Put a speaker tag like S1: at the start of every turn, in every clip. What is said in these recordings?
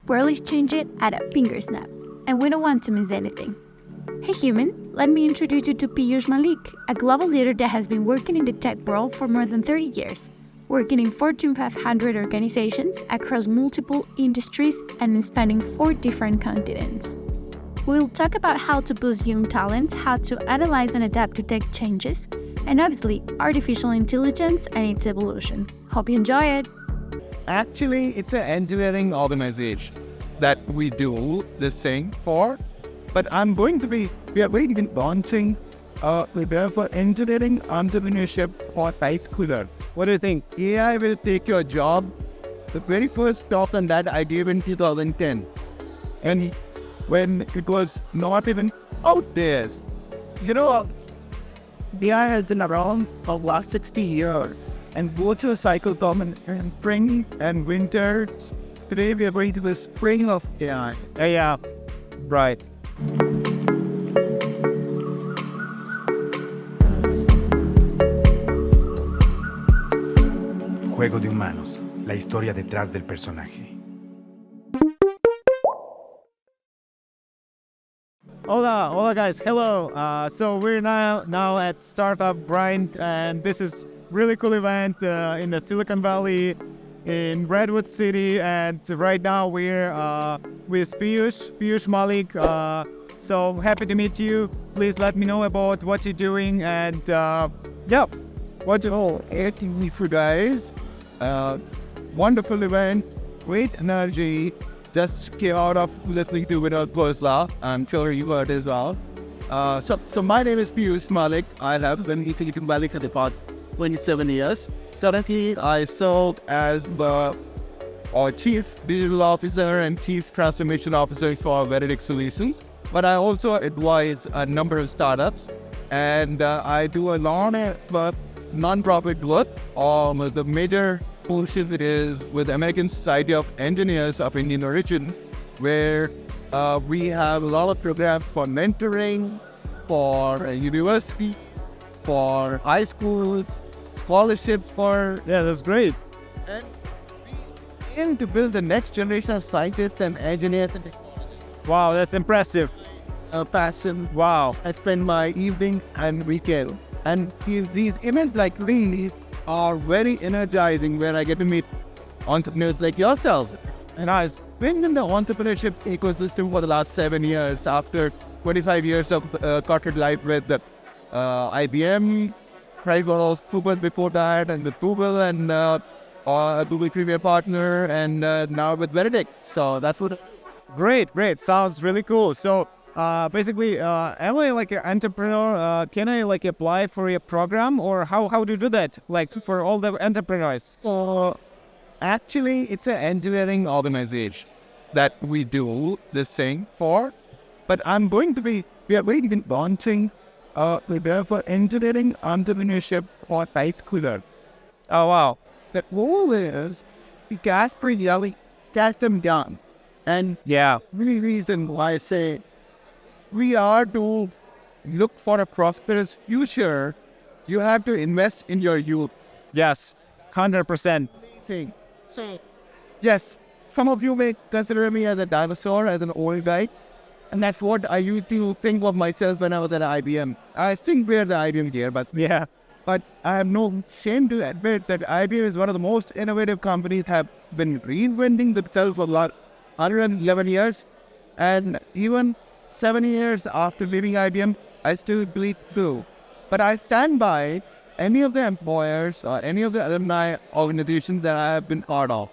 S1: barely change it at a finger snap, and we don't want to miss anything. Hey human, let me introduce you to Piyush Malik, a global leader that has been working in the tech world for more than 30 years, working in Fortune 500 organizations across multiple industries and spanning 4 different continents. We'll talk about how to boost young talent, how to analyze and adapt to tech changes, and obviously artificial intelligence and its evolution. Hope you enjoy it!
S2: Actually, it's an engineering organization that we do this thing for. But we are going to be launching prepare for engineering entrepreneurship for high schooler. What do you think? AI will take your job. The very first talk on that I gave in 2010. And when it was not even out there. AI has been around for the last 60 years. And both a cycle come in spring and winter. Today we are going to the spring of AI. Yeah, right.
S3: Juego de Humanos, la historia detrás del personaje.
S4: Hola guys, hello. So we're now at Startup Grind, and this is really cool event in the Silicon Valley in Redwood City, and right now we're with Piyush Malik. So happy to meet you. Please let me know about what you're doing, and
S2: What you know, acting for guys. Wonderful event, great energy. Just came out of listening to Vinod Khosla. I'm sure you heard as well. So my name is Piyush Malik. I have been in Silicon Valley for the past 27 years. Currently, I serve as the Chief Digital Officer and Chief Transformation Officer for Analytic Solutions. But I also advise a number of startups, and I do a lot of non-profit work. The major portion is with American Society of Engineers of Indian origin, where we have a lot of programs for mentoring, for universities, for high schools, scholarships for...
S4: yeah, that's great.
S2: And we aim to build the next generation of scientists and engineers and technologists.
S4: Wow, that's impressive.
S2: Passion.
S4: Wow.
S2: I spend my evenings and weekends. And these events like these are very energizing, where I get to meet entrepreneurs like yourselves. And I've been in the entrepreneurship ecosystem for the last 7 years, after 25 years of corporate life with IBM, Pricewaterhouse Google before that, and with Google, and Google Premier Partner, and now with Analytic. So that's what.
S4: Great. Sounds really cool. So basically, am I like an entrepreneur? Can I like apply for a program, or how do you do that? Like for all the entrepreneurs?
S2: Actually, it's an engineering organization that we do this thing for. But we are going to be launching prepare for engineering entrepreneurship for high schooler.
S4: Oh wow.
S2: The goal is to catch them down. And
S4: Yeah.
S2: the reason why I say we are to look for a prosperous future, you have to invest in your youth.
S4: Yes. 100%.
S2: Thing. So, yes, some of you may consider me as a dinosaur, as an old guy. And that's what I used to think of myself when I was at IBM. I think we're the IBM here, but
S4: Yeah.
S2: But I have no shame to admit that IBM is one of the most innovative companies, have been reinventing themselves for the last 111 years. And even 7 years after leaving IBM, I still believe true. But I stand by any of the employers or any of the alumni organizations that I have been part of.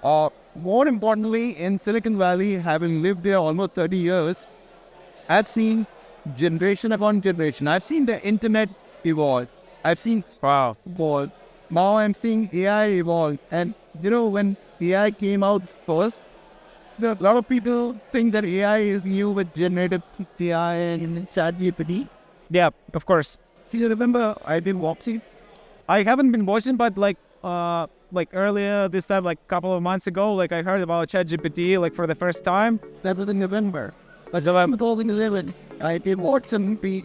S2: Or more importantly, in Silicon Valley, having lived there almost 30 years, I've seen generation upon generation. I've seen the internet evolve. I've seen evolve. Now I'm seeing AI evolve. And when AI came out first, a lot of people think that AI is new with generative AI and ChatGPT.
S4: Yeah, of course.
S2: Do you remember I've been watching?
S4: I haven't been watching, but like earlier this time, like a couple of months ago, like I heard about ChatGPT like for the first time.
S2: That was in November. But November 2011, I've been watching the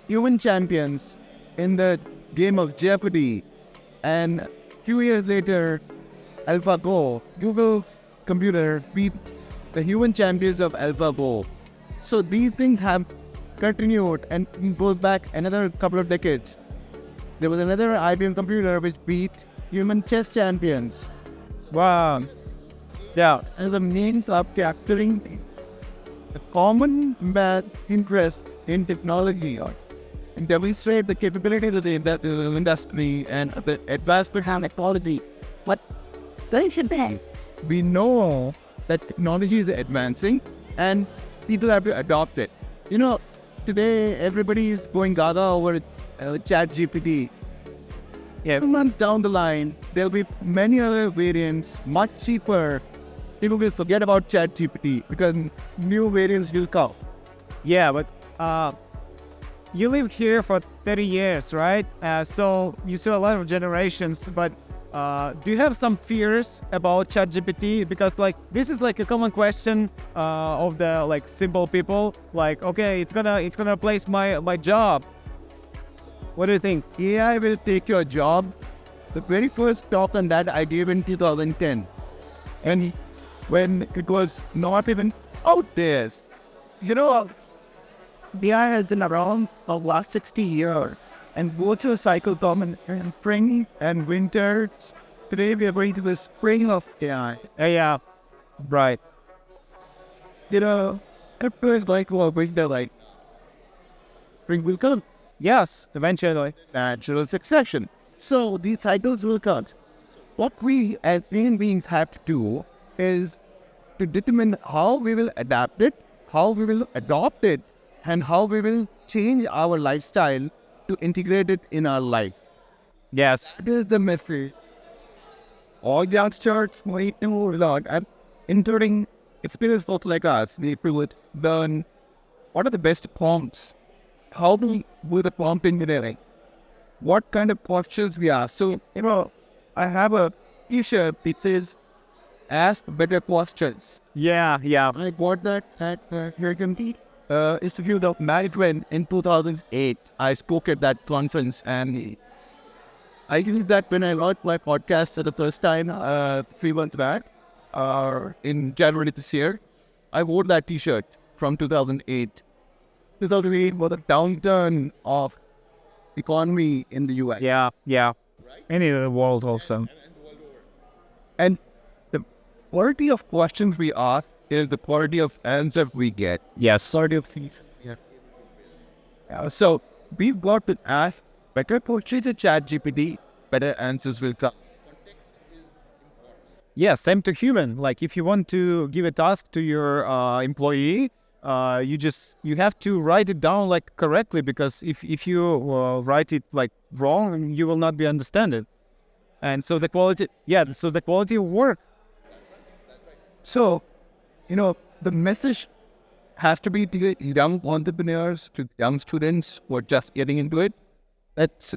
S2: human champions in the game of Jeopardy. And a few years later, AlphaGo, Google computer beat the human champions of AlphaGo. So these things have continued and it goes back another couple of decades. There was another IBM computer which beat human chess champions.
S4: Wow. Yeah.
S2: As a means of capturing the common man's interest in technology and demonstrate the capabilities of the industry and the advancement of technology. But we know that technology is advancing and people have to adopt it. You know, today everybody is going gaga over ChatGPT. Yeah, 2 months down the line, there'll be many other variants, much cheaper. People will forget about ChatGPT because new variants will come.
S4: Yeah, but you live here for 30 years, right? So you saw a lot of generations, but do you have some fears about ChatGPT? Because like this is like a common question of the like simple people. Like, okay, it's gonna replace my job. What do you think?
S2: AI will take your job. The very first talk on that I gave in 2010. And when it was not even out there. You know, AI has been around for the last 60 years. And both a cycle common in spring and winter. Today we are going to the spring of AI.
S4: Yeah, right.
S2: You know, it feels like winter, like spring will come.
S4: Yes, eventually.
S2: Natural succession. So these cycles will come. What we as human beings have to do is to determine how we will adapt it, how we will adopt it, and how we will change our lifestyle to integrate it in our life.
S4: Yes.
S2: That is the message. All youngsters might know a lot, and including experienced folks like us, we would learn what are the best prompts, how do we do the prompt engineering, what kind of questions we ask. So, you know, I have a t-shirt that says, ask better questions.
S4: Yeah.
S2: I got that at American Institute of Management in 2008. I spoke at that conference and I used that when I launched my podcast for the first time 3 months back in January this year. I wore that t-shirt from 2008. 2008 was a downturn of economy in the US.
S4: Yeah. And in the world also.
S2: And the quality of questions we ask is the quality of answer we get.
S4: Yes.
S2: Quality of fees. So we've got to ask better questions to ChatGPT, better answers will come.
S4: Yeah, same to human. Like if you want to give a task to your employee, you have to write it down like correctly, because if you write it like wrong, you will not be understand it. And so the quality of work.
S2: So, you know, the message has to be to the young entrepreneurs, to young students who are just getting into it. Let's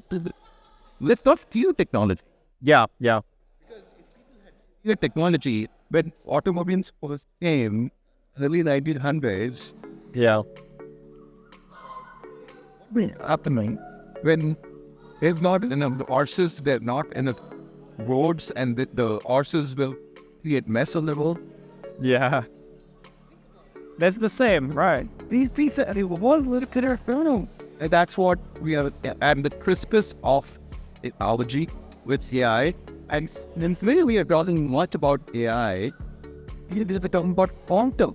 S2: not fear technology.
S4: Yeah.
S2: Fear technology, when automobiles first came, early 1900s,
S4: Yeah.
S2: what was happening when there's not enough horses, they're not enough roads, and the horses will create mess on the road.
S4: Yeah. That's the same, right?
S2: These things are all very clear. And that's what we are at the crispest of technology with AI. And today we are talking much about AI. We're talking about quantum.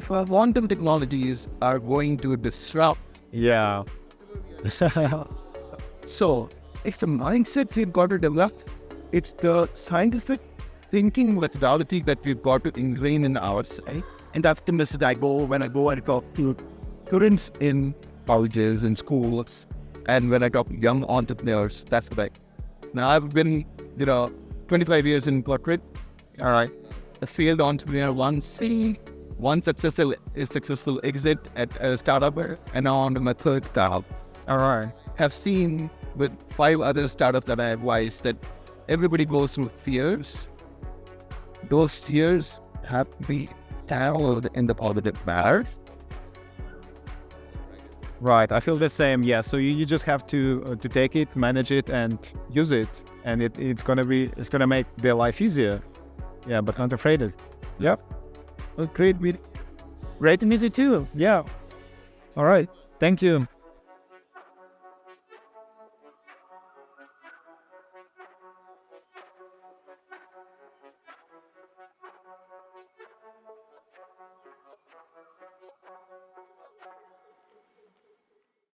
S2: Quantum technologies are going to disrupt.
S4: Yeah.
S2: So, it's the mindset we've got to develop. It's the scientific thinking methodology that we've got to ingrain in ourselves. And that's the message I go when I go and talk to students in colleges and schools. And when I talk to young entrepreneurs, that's what I... Now, I've been, 25 years in corporate.
S4: All right.
S2: A failed entrepreneur, one successful exit at a startup, and now on to my third startup.
S4: All right.
S2: Have seen with 5 other startups that I advised that everybody goes through fears. Those fears have to be tackled in the positive manner.
S4: Right. I feel the same. Yeah. So you just have to take it, manage it, and use it, and it's gonna make their life easier. Yeah, but not afraid of it.
S2: Yep. Great meeting.
S4: Great to meet you too. Yeah. All right. Thank you.